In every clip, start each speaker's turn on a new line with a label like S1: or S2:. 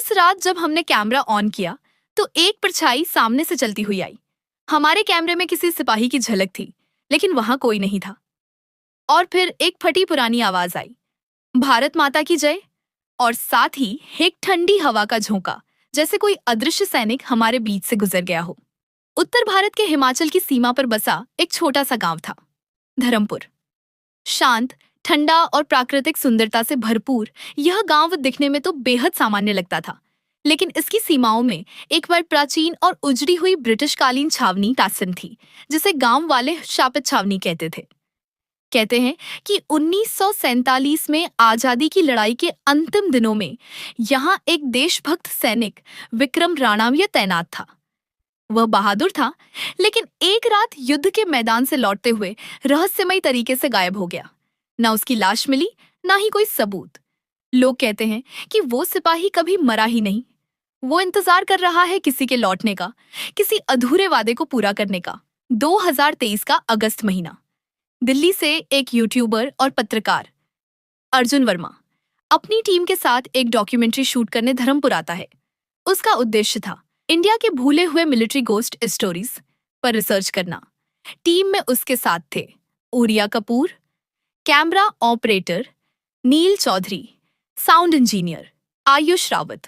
S1: उस रात जब हमने कैमरा ऑन किया तो एक परछाई सामने से चलती हुई आई। हमारे कैमरे में किसी सिपाही की झलक थी, लेकिन वहां कोई नहीं था। और फिर एक फटी पुरानी आवाज आई, भारत माता की जय। और साथ ही एक ठंडी हवा का झोंका, जैसे कोई अदृश्य सैनिक हमारे बीच से गुजर गया हो। उत्तर भारत के हिमाचल की सीमा पर बसा एक छोटा सा गांव था, धर्मपुर। शांत, ठंडा और प्राकृतिक सुंदरता से भरपूर यह गांव दिखने में तो बेहद सामान्य लगता था, लेकिन इसकी सीमाओं में एक बार प्राचीन और उजड़ी हुई ब्रिटिशकालीन छावनी टासन थी, जिसे गांव वाले शापित छावनी कहते थे। कहते हैं कि 1947 में आजादी की लड़ाई के अंतिम दिनों में यहाँ एक देशभक्त सैनिक विक्रम राणाविया तैनात था। वह बहादुर था, लेकिन एक रात युद्ध के मैदान से लौटते हुए रहस्यमयी तरीके से गायब हो गया। ना उसकी लाश मिली, ना ही कोई सबूत। लोग कहते हैं कि वो सिपाही कभी मरा ही नहीं। वो इंतजार कर रहा है किसी के लौटने का, किसी अधूरे वादे को पूरा करने का। 2023 का अगस्त महीना, दिल्ली से एक यूट्यूबर और पत्रकार अर्जुन वर्मा अपनी टीम के साथ एक डॉक्यूमेंट्री शूट करने धर्मपुर आता है। उसका उद्देश्य था इंडिया के भूले हुए मिलिट्री गोस्ट स्टोरीज पर रिसर्च करना। टीम में उसके साथ थे Uriya Kapoor, camera operator Neel Chaudhary, sound engineer Ayush Rawat.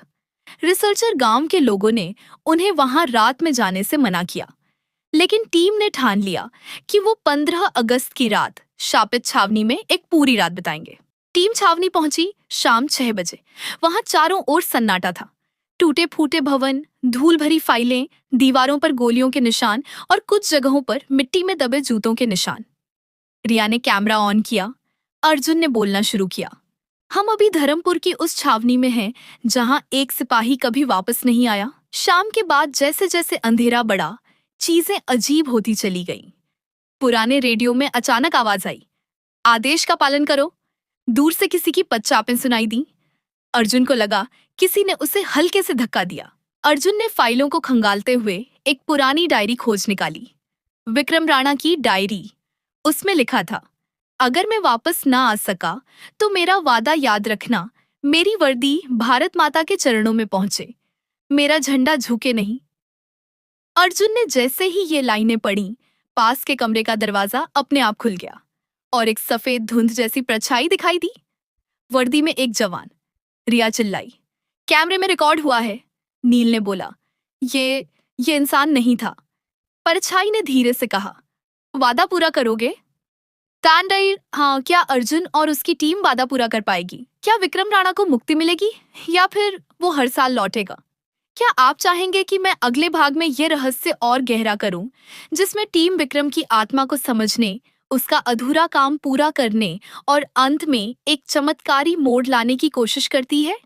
S1: Researcher गांव के लोगों ने उन्हें वहां रात में जाने से मना किया, लेकिन टीम ने ठान लिया कि वो 15 अगस्त की रात शापित छावनी में एक पूरी रात बिताएंगे। टीम छावनी पहुंची शाम 6 बजे। वहां चारों ओर सन्नाटा था। टूटे फूटे भवन, धूल भरी फाइलें, दीवारों पर गोलियों के निशान और कुछ जगहों पर मिट्टी में दबे जूतों के निशान। रिया ने कैमरा ऑन किया। अर्जुन ने बोलना शुरू किया। हम अभी धर्मपुर की उस छावनी में हैं जहां एक सिपाही कभी वापस नहीं आया। शाम के बाद जैसे जैसे अंधेरा बढ़ा, चीजें अजीब होती चली गईं। पुराने रेडियो में अचानक आवाज आई, आदेश का पालन करो। दूर से किसी की पदचापें सुनाई दी। अर्जुन को लगा किसी ने उसे हल्के से धक्का दिया। अर्जुन ने फाइलों को खंगालते हुए एक पुरानी डायरी खोज निकाली। विक्रम राणा की डायरी। उसमें लिखा था, अगर मैं वापस ना आ सका तो मेरा वादा याद रखना। मेरी वर्दी भारत माता के चरणों में पहुंचे, मेरा झंडा झुके नहीं। अर्जुन ने जैसे ही ये लाइनें पढ़ी, पास के कमरे का दरवाजा अपने आप खुल गया और एक सफेद धुंध जैसी परछाई दिखाई दी। वर्दी में एक जवान। रिया चिल्लाई, कैमरे में रिकॉर्ड हुआ है। नील ने बोला, ये इंसान नहीं था। परछाई ने धीरे से कहा, वादा पूरा करोगे? तानडई, हाँ। क्या अर्जुन और उसकी टीम वादा पूरा कर पाएगी? क्या विक्रम राणा को मुक्ति मिलेगी या फिर वो हर साल लौटेगा? क्या आप चाहेंगे कि मैं अगले भाग में ये रहस्य और गहरा करूं, जिसमें टीम विक्रम की आत्मा को समझने, उसका अधूरा काम पूरा करने और अंत में एक चमत्कारी मोड़ लाने की कोशिश करती है?